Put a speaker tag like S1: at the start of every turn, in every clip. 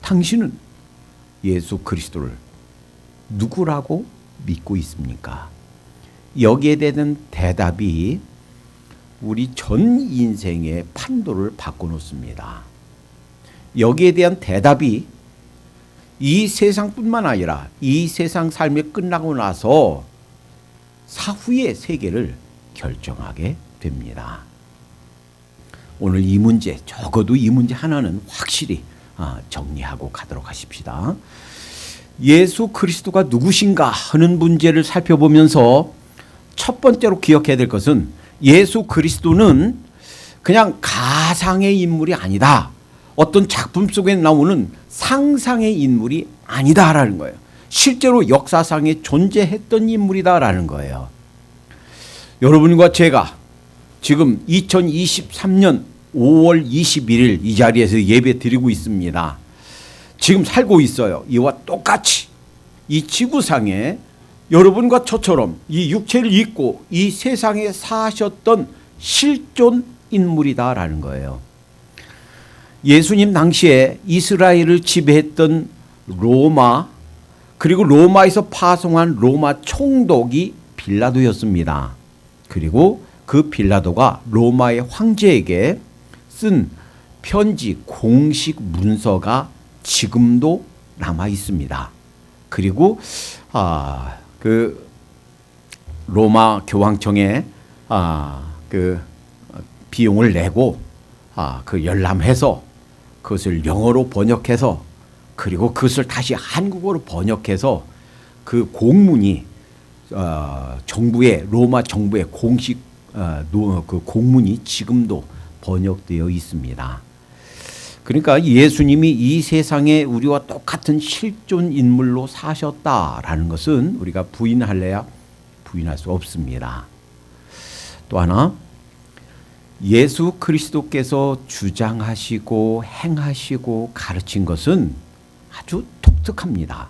S1: 당신은 예수 그리스도를 누구라고 믿고 있습니까? 여기에 대한 대답이 우리 전 인생의 판도를 바꿔놓습니다. 여기에 대한 대답이 이 세상뿐만 아니라 이 세상 삶이 끝나고 나서 사후의 세계를 결정하게 됩니다. 오늘 이 문제, 적어도 이 문제 하나는 확실히 정리하고 가도록 하십시다. 예수 그리스도가 누구신가 하는 문제를 살펴보면서 첫 번째로 기억해야 될 것은 예수 그리스도는 그냥 가상의 인물이 아니다. 어떤 작품 속에 나오는 상상의 인물이 아니다라는 거예요. 실제로 역사상에 존재했던 인물이다라는 거예요. 여러분과 제가 지금 2023년 5월 21일 이 자리에서 예배 드리고 있습니다. 지금 살고 있어요. 이와 똑같이 이 지구상에 여러분과 저처럼 이 육체를 입고 이 세상에 사셨던 실존 인물이다라는 거예요. 예수님 당시에 이스라엘을 지배했던 로마, 그리고 로마에서 파송한 로마 총독이 빌라도였습니다. 그리고 그 빌라도가 로마의 황제에게 쓴 편지 공식 문서가 지금도 남아 있습니다. 그리고 그 로마 교황청에 그 비용을 내고 그 열람해서 그것을 영어로 번역해서 그리고 그것을 다시 한국어로 번역해서 그 공문이 정부의 로마 정부의 공식 그 공문이 지금도 번역되어 있습니다. 그러니까 예수님이 이 세상에 우리와 똑같은 실존 인물로 사셨다라는 것은 우리가 부인할래야 부인할 수 없습니다. 또 하나, 예수 그리스도께서 주장하시고 행하시고 가르친 것은 아주 독특합니다.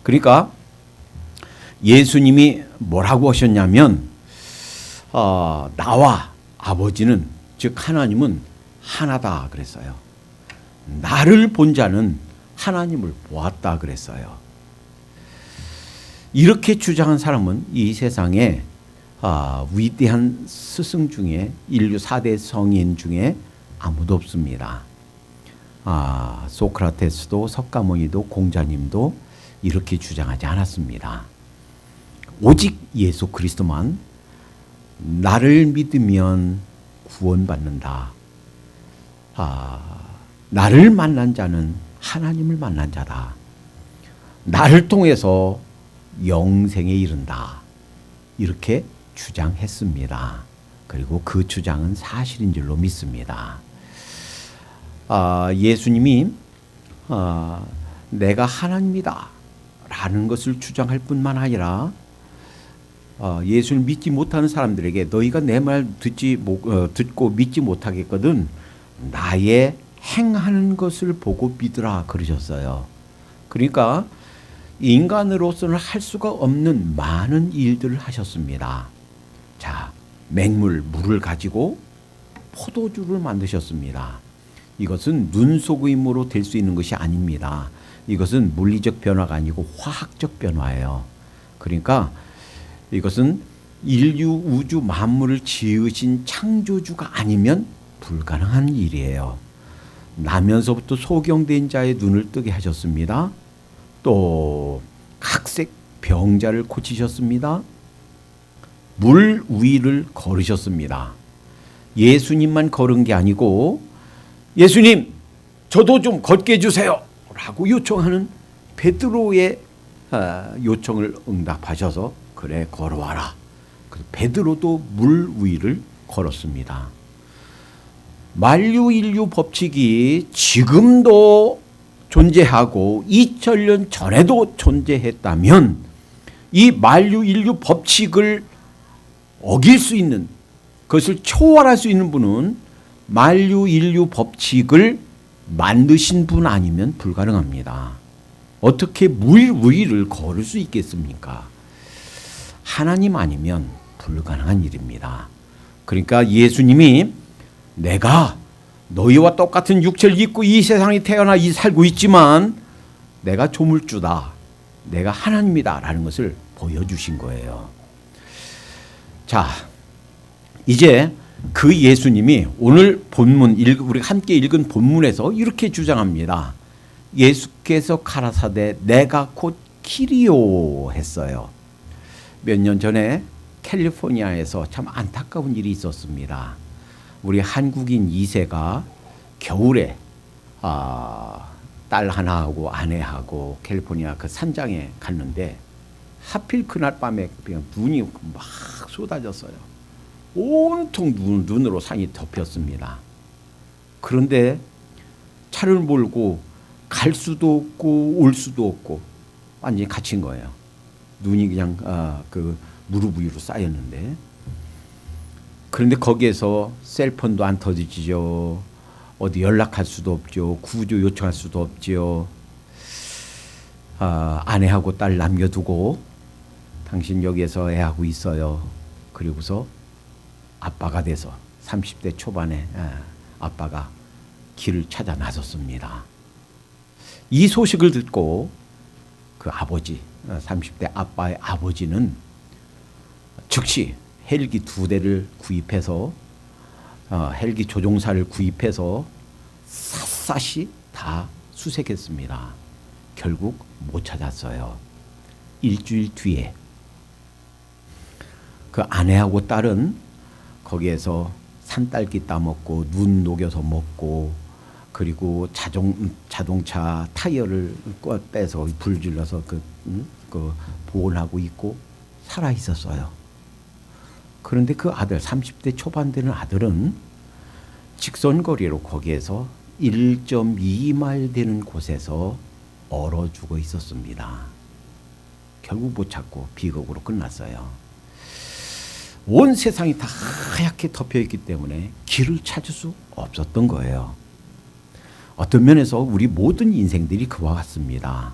S1: 그러니까 예수님이 뭐라고 하셨냐면 나와 아버지는, 즉 하나님은 하나다 그랬어요. 나를 본 자는 하나님을 보았다 그랬어요. 이렇게 주장한 사람은 이 세상에 위대한 스승 중에 인류 4대 성인 중에 아무도 없습니다. 소크라테스도 석가모니도 공자님도 이렇게 주장하지 않았습니다. 오직 예수 그리스도만 나를 믿으면 구원받는다. 나를 만난 자는 하나님을 만난 자다. 나를 통해서 영생에 이른다. 이렇게 주장했습니다. 그리고 그 주장은 사실인 줄로 믿습니다. 예수님이 내가 하나님이다 라는 것을 주장할 뿐만 아니라 예수를 믿지 못하는 사람들에게 너희가 내 말 듣고 믿지 못하겠거든 나의 행하는 것을 보고 믿으라 그러셨어요. 그러니까 인간으로서는 할 수가 없는 많은 일들을 하셨습니다. 자, 물을 가지고 포도주를 만드셨습니다. 이것은 눈속임으로 될 수 있는 것이 아닙니다. 이것은 물리적 변화가 아니고 화학적 변화예요. 그러니까 이것은 인류 우주 만물을 지으신 창조주가 아니면 불가능한 일이에요. 나면서부터 소경된 자의 눈을 뜨게 하셨습니다. 또 각색 병자를 고치셨습니다. 물 위를 걸으셨습니다. 예수님만 걸은 게 아니고 예수님 저도 좀 걷게 해주세요 라고 요청하는 베드로의 요청을 응답하셔서 그래 걸어와라. 베드로도 물 위를 걸었습니다. 만유인류 법칙이 지금도 존재하고 2000년 전에도 존재했다면 이 만유인류 법칙을 어길 수 있는, 그것을 초월할 수 있는 분은 만유인류 법칙을 만드신 분 아니면 불가능합니다. 어떻게 물 위를 걸을 수 있겠습니까? 하나님 아니면 불가능한 일입니다. 그러니까 예수님이 내가 너희와 똑같은 육체를 입고 이 세상에 태어나 살고 있지만 내가 조물주다, 내가 하나님이다 라는 것을 보여주신 거예요. 자, 이제 그 예수님이 오늘 본문, 우리가 함께 읽은 본문에서 이렇게 주장합니다. 예수께서 가라사대 내가 곧 길이요 했어요. 몇 년 전에 캘리포니아에서 참 안타까운 일이 있었습니다. 우리 한국인 2세가 겨울에 딸 하나하고 아내하고 캘리포니아 그 산장에 갔는데 하필 그날 밤에 그냥 눈이 막 쏟아졌어요. 온통 눈으로 산이 덮였습니다. 그런데 차를 몰고 갈 수도 없고 올 수도 없고 완전히 갇힌 거예요. 눈이 그냥 그 무릎 위로 쌓였는데, 그런데 거기에서 셀폰도 안 터지죠. 어디 연락할 수도 없죠. 구조 요청할 수도 없죠. 아내하고 딸 남겨두고 당신 여기에서 애하고 있어요. 그리고서 아빠가 돼서 30대 초반에 아빠가 길을 찾아 나섰습니다. 이 소식을 듣고 그 아버지, 30대 아빠의 아버지는 즉시 헬기 2대를 구입해서 헬기 조종사를 구입해서 샅샅이 다 수색했습니다. 결국 못 찾았어요. 일주일 뒤에 그 아내하고 딸은 거기에서 산딸기 따먹고 눈 녹여서 먹고, 그리고 자동차 타이어를 빼서 불 질러서 그 보온하고 있고 살아 있었어요. 그런데 그 아들, 30대 초반 되는 아들은 직선거리로 거기에서 1.2마일 되는 곳에서 얼어 죽어 있었습니다. 결국 못 찾고 비극으로 끝났어요. 온 세상이 다 하얗게 덮여있기 때문에 길을 찾을 수 없었던 거예요. 어떤 면에서 우리 모든 인생들이 그와 같습니다.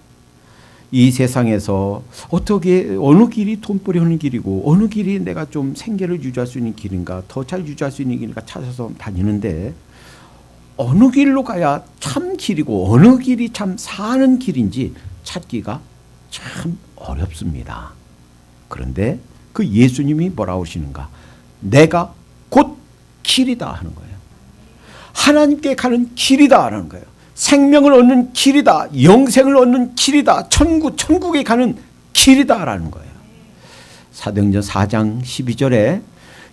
S1: 이 세상에서 어떻게 어느 길이 돈벌이 하는 길이고 어느 길이 내가 좀 생계를 유지할 수 있는 길인가, 더 잘 유지할 수 있는 길인가 찾아서 다니는데, 어느 길로 가야 참 길이고 어느 길이 참 사는 길인지 찾기가 참 어렵습니다. 그런데 그 예수님이 뭐라고 하시는가? 내가 곧 길이다 하는 거예요. 하나님께 가는 길이다 하는 거예요. 생명을 얻는 길이다, 영생을 얻는 길이다, 천국에 가는 길이다라는 거예요. 사도행전 4장 12절에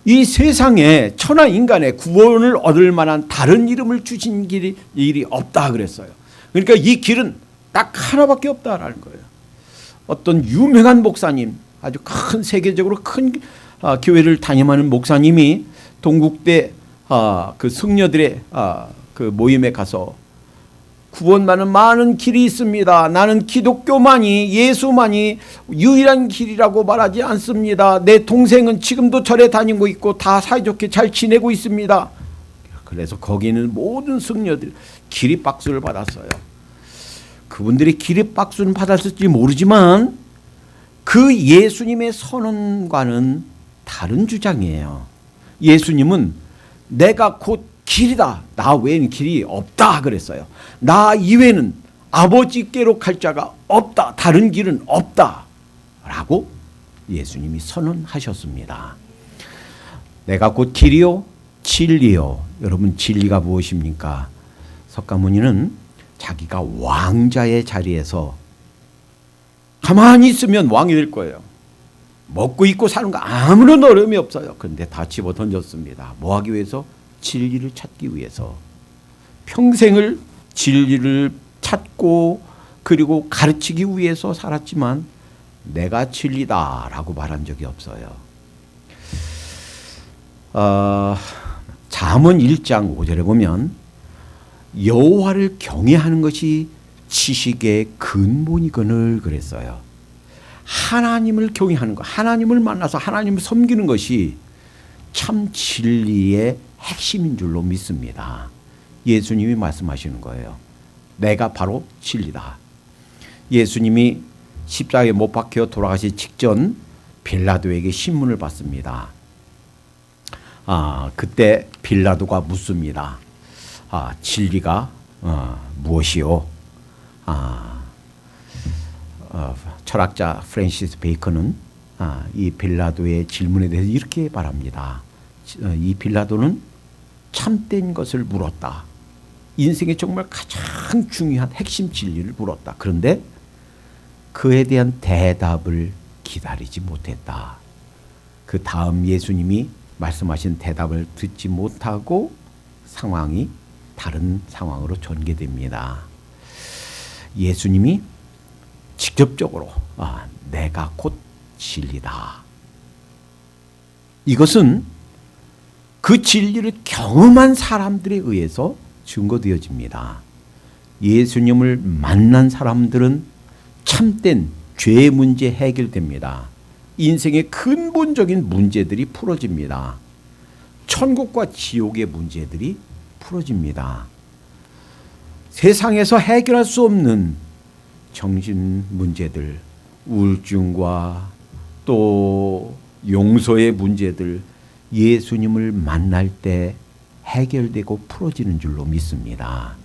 S1: 이 세상에 천하 인간의 구원을 얻을 만한 다른 이름을 주신 일이 없다 그랬어요. 그러니까 이 길은 딱 하나밖에 없다라는 거예요. 어떤 유명한 목사님, 아주 큰 세계적으로 큰 교회를 담임하는 목사님이 동국대 그 승려들의 그 모임에 가서 구원받는 많은 길이 있습니다. 나는 기독교만이, 예수만이 유일한 길이라고 말하지 않습니다. 내 동생은 지금도 절에 다니고 있고 다 사이좋게 잘 지내고 있습니다. 그래서 거기는 모든 승려들 기립박수를 받았어요. 그분들이 기립박수는 받았을지 모르지만 그 예수님의 선언과는 다른 주장이에요. 예수님은 내가 곧 길이다, 나 외에는 길이 없다 그랬어요. 나 이외에는 아버지께로 갈 자가 없다, 다른 길은 없다 라고 예수님이 선언하셨습니다. 내가 곧 길이요 진리요. 여러분, 진리가 무엇입니까? 석가모니는 자기가 왕자의 자리에서 가만히 있으면 왕이 될 거예요. 먹고 입고 사는 거 아무런 어려움이 없어요. 그런데 다 집어 던졌습니다. 뭐 하기 위해서? 진리를 찾기 위해서. 평생을 진리를 찾고 그리고 가르치기 위해서 살았지만 내가 진리다라고 말한 적이 없어요. 잠언 1장 5절에 보면 여호와를 경외하는 것이 지식의 근본이거늘 그랬어요. 하나님을 경외하는 것, 하나님을 만나서 하나님을 섬기는 것이 참 진리의 핵심인 줄로 믿습니다. 예수님이 말씀하시는 거예요. 내가 바로 진리다. 예수님이 십자가에 못 박혀 돌아가시 직전 빌라도에게 신문을 받습니다. 그때 빌라도가 묻습니다. 진리가 무엇이요? 철학자 프랜시스 베이컨은 이 빌라도의 질문에 대해서 이렇게 말합니다. 이 빌라도는 참된 것을 물었다. 인생에 정말 가장 중요한 핵심 진리를 물었다. 그런데 그에 대한 대답을 기다리지 못했다. 그 다음 예수님이 말씀하신 대답을 듣지 못하고 상황이 다른 상황으로 전개됩니다. 예수님이 직접적으로 내가 곧 진리다. 이것은 그 진리를 경험한 사람들에 의해서 증거되어집니다. 예수님을 만난 사람들은 참된 죄의 문제 해결됩니다. 인생의 근본적인 문제들이 풀어집니다. 천국과 지옥의 문제들이 풀어집니다. 세상에서 해결할 수 없는 정신 문제들, 우울증과 또 용서의 문제들, 예수님을 만날 때 해결되고 풀어지는 줄로 믿습니다.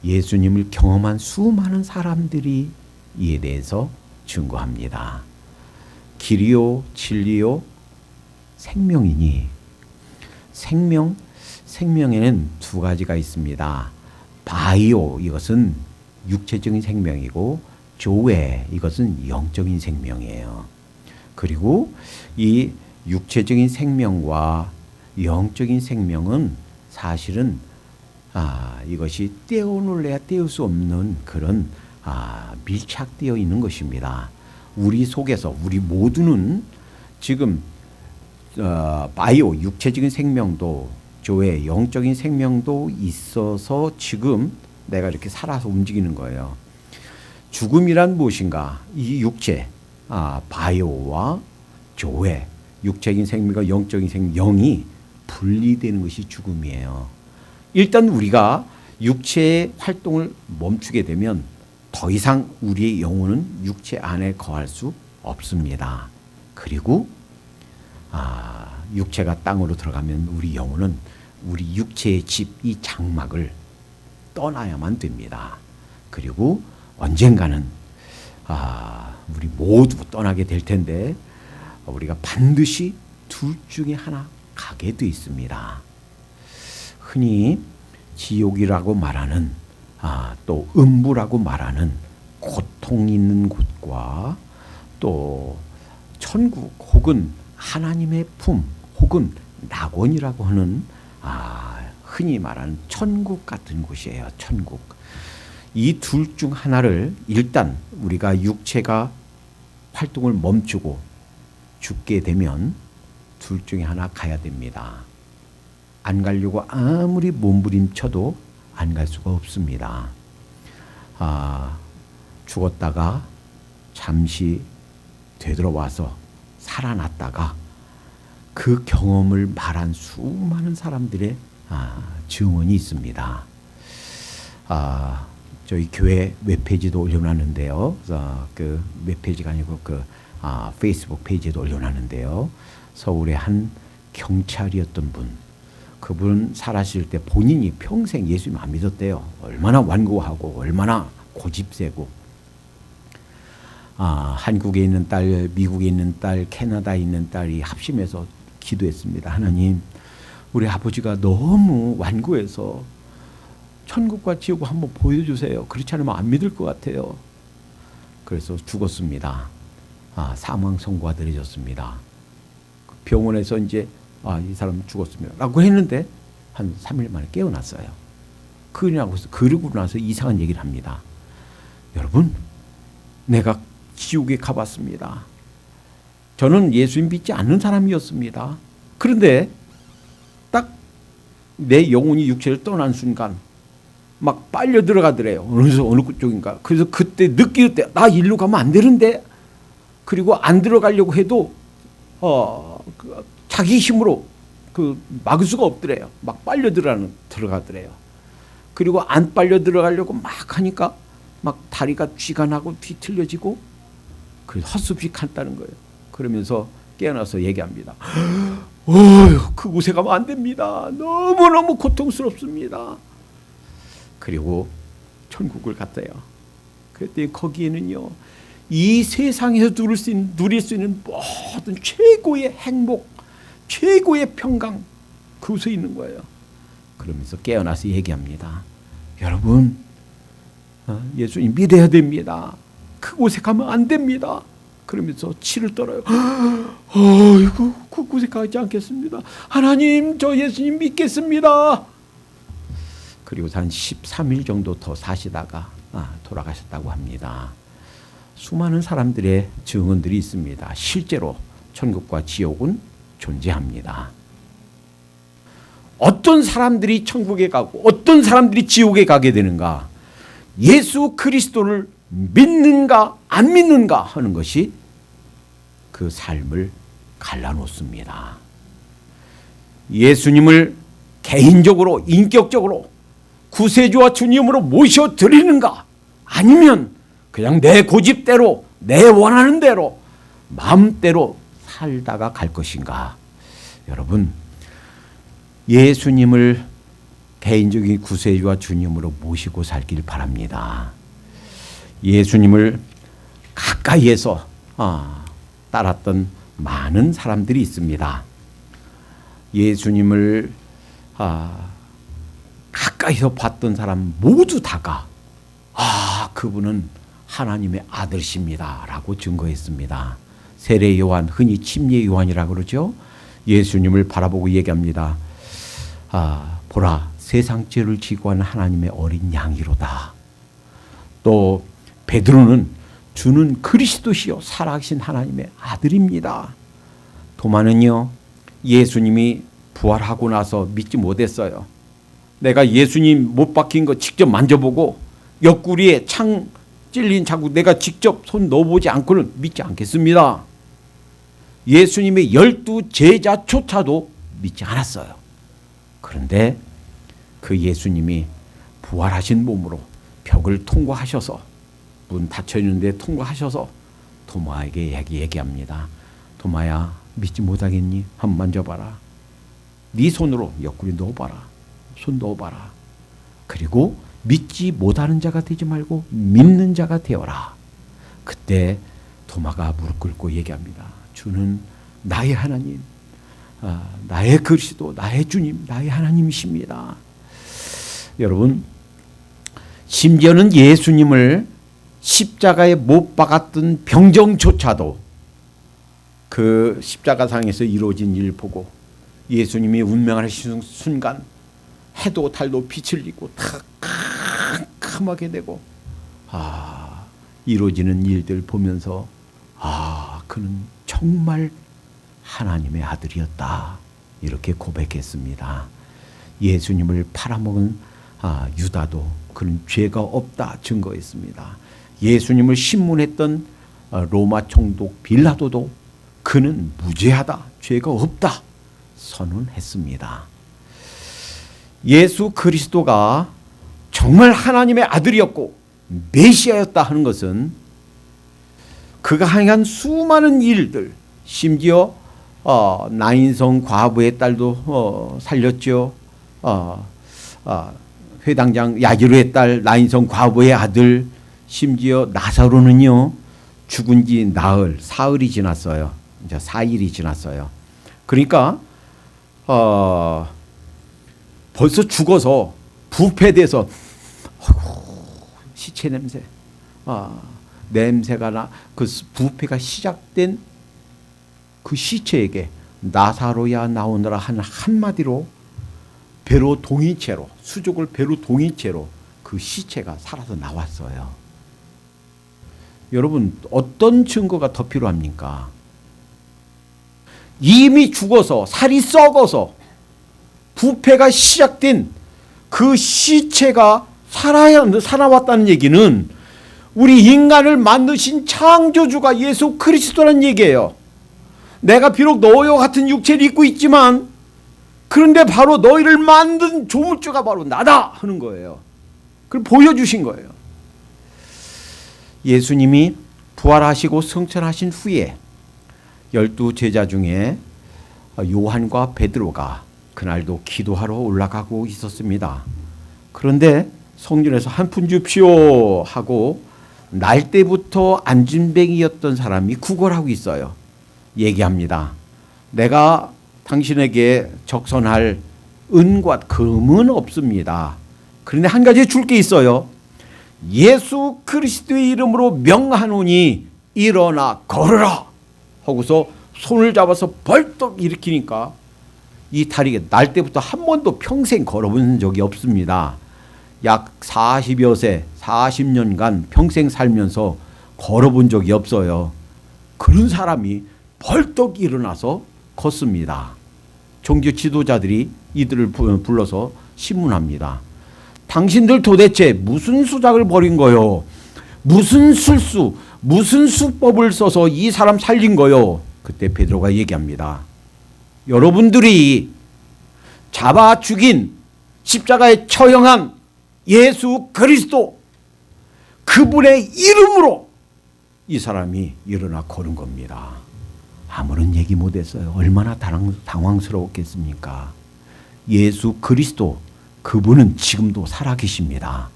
S1: 예수님을 경험한 수많은 사람들이 이에 대해서 증거합니다. 길이요, 진리요, 생명이니 생명에는 두 가지가 있습니다. 바이오, 이것은 육체적인 생명이고 조에, 이것은 영적인 생명이에요. 그리고 이 육체적인 생명과 영적인 생명은 사실은 이것이 떼어놓을래야 떼울 수 없는 그런 밀착되어 있는 것입니다. 우리 속에서 우리 모두는 지금 바이오, 육체적인 생명도 조의 영적인 생명도 있어서 지금 내가 이렇게 살아서 움직이는 거예요. 죽음이란 무엇인가? 이 육체, 바이오와 조의 육체적인 생명과 영적인 생명, 영이 분리되는 것이 죽음이에요. 일단 우리가 육체의 활동을 멈추게 되면 더 이상 우리의 영혼은 육체 안에 거할 수 없습니다. 그리고 육체가 땅으로 들어가면 우리 영혼은 우리 육체의 집, 이 장막을 떠나야만 됩니다. 그리고 언젠가는 우리 모두 떠나게 될 텐데 우리가 반드시 둘 중에 하나 가게 돼 있습니다. 흔히 지옥이라고 말하는 또 음부라고 말하는 고통 있는 곳과 또 천국 혹은 하나님의 품 혹은 낙원이라고 하는 흔히 말하는 천국 같은 곳이에요. 천국. 이 둘 중 하나를 일단 우리가 육체가 활동을 멈추고 죽게 되면 둘 중에 하나 가야 됩니다. 안 가려고 아무리 몸부림쳐도 안 갈 수가 없습니다. 죽었다가 잠시 되돌아와서 살아났다가 그 경험을 말한 수많은 사람들의 증언이 있습니다. 저희 교회 웹페이지도 올려놨는데요. 그 웹페이지가 아니고 그 페이스북 페이지에도 올려놨는데요. 서울의 한 경찰이었던 분, 그분 살아실 때 본인이 평생 예수님 안 믿었대요. 얼마나 완고하고 얼마나 고집세고 한국에 있는 딸, 미국에 있는 딸, 캐나다에 있는 딸이 합심해서 기도했습니다. 하나님, 우리 아버지가 너무 완고해서 천국과 지옥을 한번 보여주세요. 그렇지 않으면 안 믿을 것 같아요. 그래서 죽었습니다. 사망 선고가 내려졌습니다. 병원에서 이제 이 사람 죽었습니다 라고 했는데 한 3일 만에 깨어났어요. 그러고 나서 이상한 얘기를 합니다. 여러분, 내가 지옥에 가봤습니다. 저는 예수님 믿지 않는 사람이었습니다. 그런데 딱 내 영혼이 육체를 떠난 순간 막 빨려 들어가더래요. 어느 쪽인가. 그래서 그때 느낄 때 나 일로 가면 안 되는데, 그리고 안 들어가려고 해도 자기 힘으로 막을 수가 없더래요. 막 빨려 들어가더래요. 그리고 안 빨려 들어가려고 막 하니까 막 다리가 쥐가 나고 뒤틀려지고 그 헛수픽 한다는 거예요. 그러면서 깨어나서 얘기합니다. 그곳에 가면 안 됩니다. 너무너무 고통스럽습니다. 그리고 천국을 갔대요. 그랬더니 거기에는요, 이 세상에서 누릴 수 있는 모든 최고의 행복, 최고의 평강, 그곳에 있는 거예요. 그러면서 깨어나서 얘기합니다. 여러분, 예수님 믿어야 됩니다. 그곳에 가면 안 됩니다. 그러면서 치를 떨어요. 아이고, 그곳에 가지 않겠습니다. 하나님, 저 예수님 믿겠습니다. 그리고 한 13일 정도 더 사시다가 돌아가셨다고 합니다. 수많은 사람들의 증언들이 있습니다. 실제로 천국과 지옥은 존재합니다. 어떤 사람들이 천국에 가고 어떤 사람들이 지옥에 가게 되는가? 예수 그리스도를 믿는가 안 믿는가 하는 것이 그 삶을 갈라놓습니다. 예수님을 개인적으로 인격적으로 구세주와 주님으로 모셔드리는가, 아니면 그냥 내 고집대로 내 원하는 대로 마음대로 살다가 갈 것인가. 여러분, 예수님을 개인적인 구세주와 주님으로 모시고 살길 바랍니다. 예수님을 가까이에서 따랐던 많은 사람들이 있습니다. 예수님을 가까이서 봤던 사람 모두 다가 그분은 하나님의 아들이십니다 라고 증거했습니다. 세례 요한, 흔히 침례 요한이라고 그러죠. 예수님을 바라보고 얘기합니다. 보라, 세상 죄를 지고 하는 하나님의 어린 양이로다. 또 베드로는 주는 그리스도시요 살아계신 하나님의 아들입니다. 도마는요, 예수님이 부활하고 나서 믿지 못했어요. 내가 예수님 못 박힌 거 직접 만져보고 옆구리에 창 찔린 자국 내가 직접 손 넣어보지 않고는 믿지 않겠습니다. 예수님의 12 제자조차도 믿지 않았어요. 그런데 그 예수님이 부활하신 몸으로 벽을 통과하셔서, 문 닫혀있는데 통과하셔서 도마에게 얘기합니다. 도마야, 믿지 못하겠니? 한번 만져봐라. 네 손으로 옆구리 넣어봐라. 손 넣어봐라. 그리고 믿지 못하는 자가 되지 말고 믿는 자가 되어라. 그때 도마가 무릎 꿇고 얘기합니다. 주는 나의 하나님, 나의 그리스도, 나의 주님, 나의 하나님이십니다. 여러분, 심지어는 예수님을 십자가에 못 박았던 병정조차도 그 십자가상에서 이루어진 일을 보고 예수님이 운명을 하시는 순간 해도 달도 빛을 띠고 다 캄캄하게 되고 이루어지는 일들 보면서 그는 정말 하나님의 아들이었다, 이렇게 고백했습니다. 예수님을 팔아먹은 유다도 그는 죄가 없다 증거했습니다. 예수님을 신문했던 로마 총독 빌라도도 그는 무죄하다, 죄가 없다 선언했습니다. 예수 그리스도가 정말 하나님의 아들이었고 메시아였다 하는 것은 그가 행한 수많은 일들, 심지어 나인성 과부의 딸도 살렸죠. 회당장 야이로의 딸 나인성 과부의 아들, 심지어 나사로는요 죽은 지 나흘, 사흘이 지났어요. 이제 4일이 지났어요. 그러니까 벌써 죽어서 부패돼서 시체 냄새, 냄새가 나, 그 부패가 시작된 그 시체에게 나사로야 나오너라 하는 한마디로 배로 동이채로, 수족을 배로 동이채로 그 시체가 살아서 나왔어요. 여러분, 어떤 증거가 더 필요합니까? 이미 죽어서 살이 썩어서 부패가 시작된 그 시체가 살아왔다는 얘기는 우리 인간을 만드신 창조주가 예수 그리스도라는 얘기예요. 내가 비록 너희와 같은 육체를 입고 있지만 그런데 바로 너희를 만든 조물주가 바로 나다 하는 거예요. 그걸 보여주신 거예요. 예수님이 부활하시고 승천하신 후에 12 제자 중에 요한과 베드로가 그날도 기도하러 올라가고 있었습니다. 그런데 성전에서 한 푼 줍시오 하고 날 때부터 안진뱅이였던 사람이 구걸하고 있어요. 얘기합니다. 내가 당신에게 적선할 은과 금은 없습니다. 그런데 한 가지 줄 게 있어요. 예수 그리스도의 이름으로 명하노니 일어나 걸으라 하고서 손을 잡아서 벌떡 일으키니까 이 다리가 날 때부터 한 번도 평생 걸어본 적이 없습니다. 약 40여 세, 40년간 평생 살면서 걸어본 적이 없어요. 그런 사람이 벌떡 일어나서 걷습니다. 종교 지도자들이 이들을 불러서 신문합니다. 당신들 도대체 무슨 수작을 벌인 거요? 무슨 술수, 무슨 수법을 써서 이 사람 살린 거요? 그때 베드로가 얘기합니다. 여러분들이 잡아 죽인 십자가에 처형한 예수 그리스도 그분의 이름으로 이 사람이 일어나 걸은 겁니다. 아무런 얘기 못했어요. 얼마나 당황스러웠겠습니까? 예수 그리스도 그분은 지금도 살아계십니다.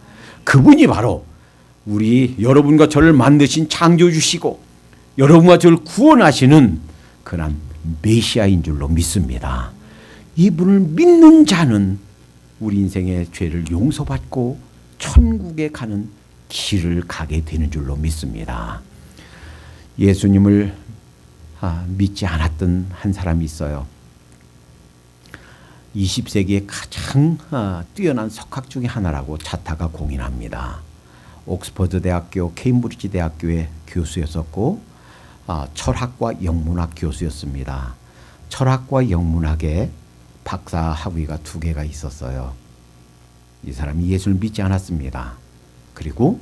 S1: 그분이 바로 우리 여러분과 저를 만드신 창조주시고 여러분과 저를 구원하시는 그런 메시아인 줄로 믿습니다. 이분을 믿는 자는 우리 인생의 죄를 용서받고 천국에 가는 길을 가게 되는 줄로 믿습니다. 예수님을 믿지 않았던 한 사람이 있어요. 20세기의 가장 뛰어난 석학 중에 하나라고 차타가 공인합니다. 옥스퍼드 대학교, 케임브리지 대학교의 교수였었고 철학과 영문학 교수였습니다. 철학과 영문학에 박사 학위가 2개가 있었어요. 이 사람이 예수를 믿지 않았습니다. 그리고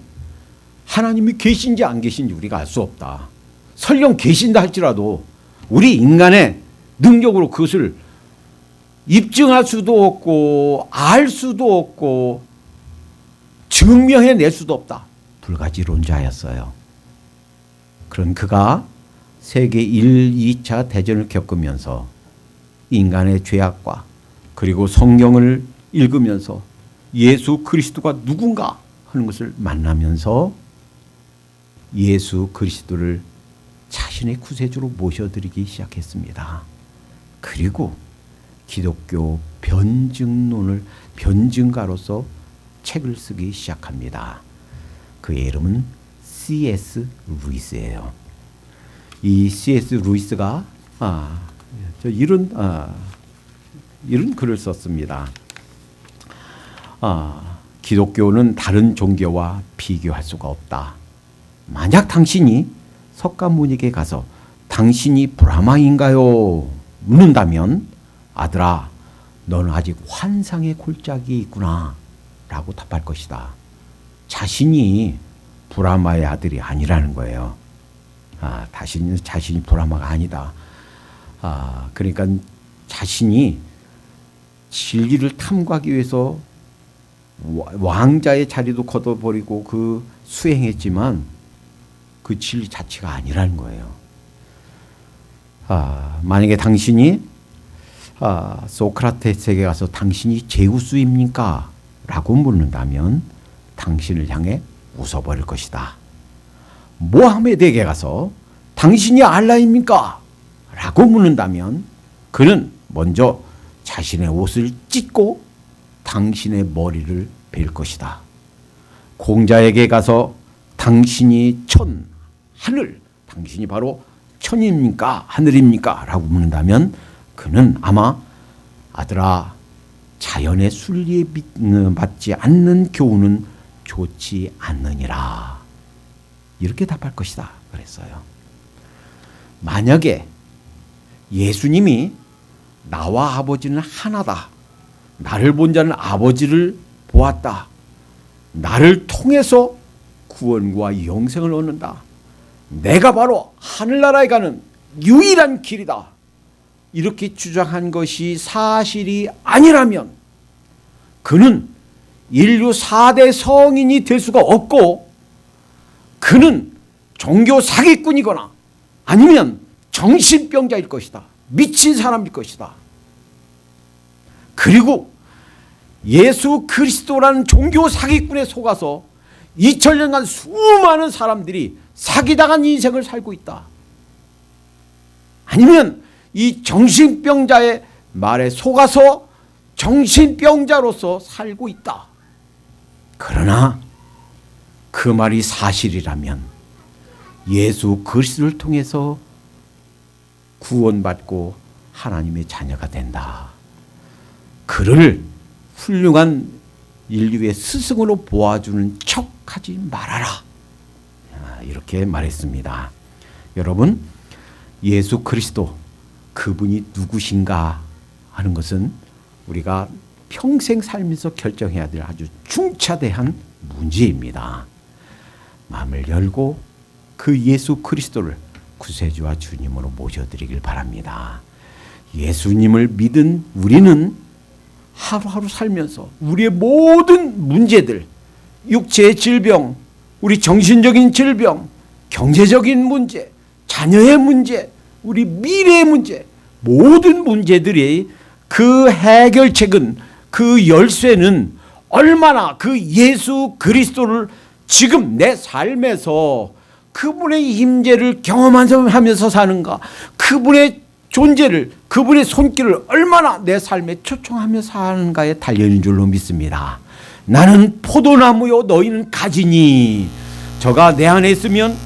S1: 하나님이 계신지 안 계신지 우리가 알 수 없다. 설령 계신다 할지라도 우리 인간의 능력으로 그것을 입증할 수도 없고 알 수도 없고 증명해낼 수도 없다. 불가지론자였어요. 그런 그가 세계 1, 2차 대전을 겪으면서 인간의 죄악과 그리고 성경을 읽으면서 예수 그리스도가 누군가 하는 것을 만나면서 예수 그리스도를 자신의 구세주로 모셔드리기 시작했습니다. 그리고 기독교 변증가로서 책을 쓰기 시작합니다. 그의 이름은 C.S. 루이스예요. 이 C.S. 루이스가 이런 글을 썼습니다. 기독교는 다른 종교와 비교할 수가 없다. 만약 당신이 석가모니에게 가서 당신이 브라마인가요? 묻는다면 아들아, 너는 아직 환상의 골짜기에 있구나 라고 답할 것이다. 자신이 브라마의 아들이 아니라는 거예요. 자신이 브라마가 아니다. 그러니까 자신이 진리를 탐구하기 위해서 왕자의 자리도 걷어버리고 그 수행했지만 그 진리 자체가 아니라는 거예요. 만약에 당신이 소크라테스에게 가서 당신이 제우스입니까? 라고 묻는다면 당신을 향해 웃어버릴 것이다. 모하메드에게 가서 당신이 알라입니까? 라고 묻는다면 그는 먼저 자신의 옷을 찢고 당신의 머리를 벨 것이다. 공자에게 가서 당신이 하늘, 당신이 바로 천입니까? 하늘입니까? 라고 묻는다면 그는 아마 아들아, 자연의 순리에 맞지 않는 교훈은 좋지 않느니라. 이렇게 답할 것이다. 그랬어요. 만약에 예수님이 나와 아버지는 하나다. 나를 본 자는 아버지를 보았다. 나를 통해서 구원과 영생을 얻는다. 내가 바로 하늘나라에 가는 유일한 길이다. 이렇게 주장한 것이 사실이 아니라면 그는 인류 4대 성인이 될 수가 없고 그는 종교 사기꾼이거나 아니면 정신병자일 것이다. 미친 사람일 것이다. 그리고 예수 그리스도라는 종교 사기꾼에 속아서 2000년간 수많은 사람들이 사기당한 인생을 살고 있다. 아니면 이 정신병자의 말에 속아서 정신병자로서 살고 있다. 그러나 그 말이 사실이라면 예수 그리스도를 통해서 구원받고 하나님의 자녀가 된다. 그를 훌륭한 인류의 스승으로 보아주는 척하지 말아라. 이렇게 말했습니다. 여러분, 예수 그리스도 그분이 누구신가 하는 것은 우리가 평생 살면서 결정해야 될 아주 중차대한 문제입니다. 마음을 열고 그 예수 그리스도를 구세주와 주님으로 모셔드리길 바랍니다. 예수님을 믿은 우리는 하루하루 살면서 우리의 모든 문제들, 육체의 질병, 우리 정신적인 질병, 경제적인 문제, 자녀의 문제, 우리 미래의 문제, 모든 문제들이 그 해결책은, 그 열쇠는 얼마나 그 예수 그리스도를 지금 내 삶에서 그분의 임재를 경험하면서 사는가, 그분의 존재를, 그분의 손길을 얼마나 내 삶에 초청하며 사는가에 달려있는 줄로 믿습니다. 나는 포도나무요 너희는 가지니 저가 내 안에 있으면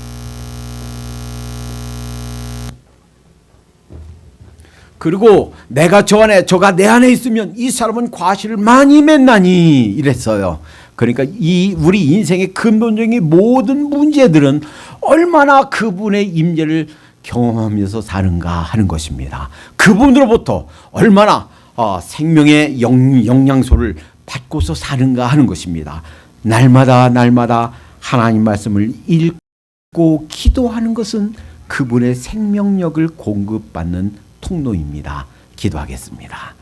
S1: 그리고 내가 저 안에 저가 내 안에 있으면 이 사람은 과실을 많이 맺나니 이랬어요. 그러니까 이 우리 인생의 근본적인 모든 문제들은 얼마나 그분의 임재를 경험하면서 사는가 하는 것입니다. 그분으로부터 얼마나 생명의 영양소를 받고서 사는가 하는 것입니다. 날마다 하나님 말씀을 읽고 기도하는 것은 그분의 생명력을 공급받는 통로입니다. 기도하겠습니다.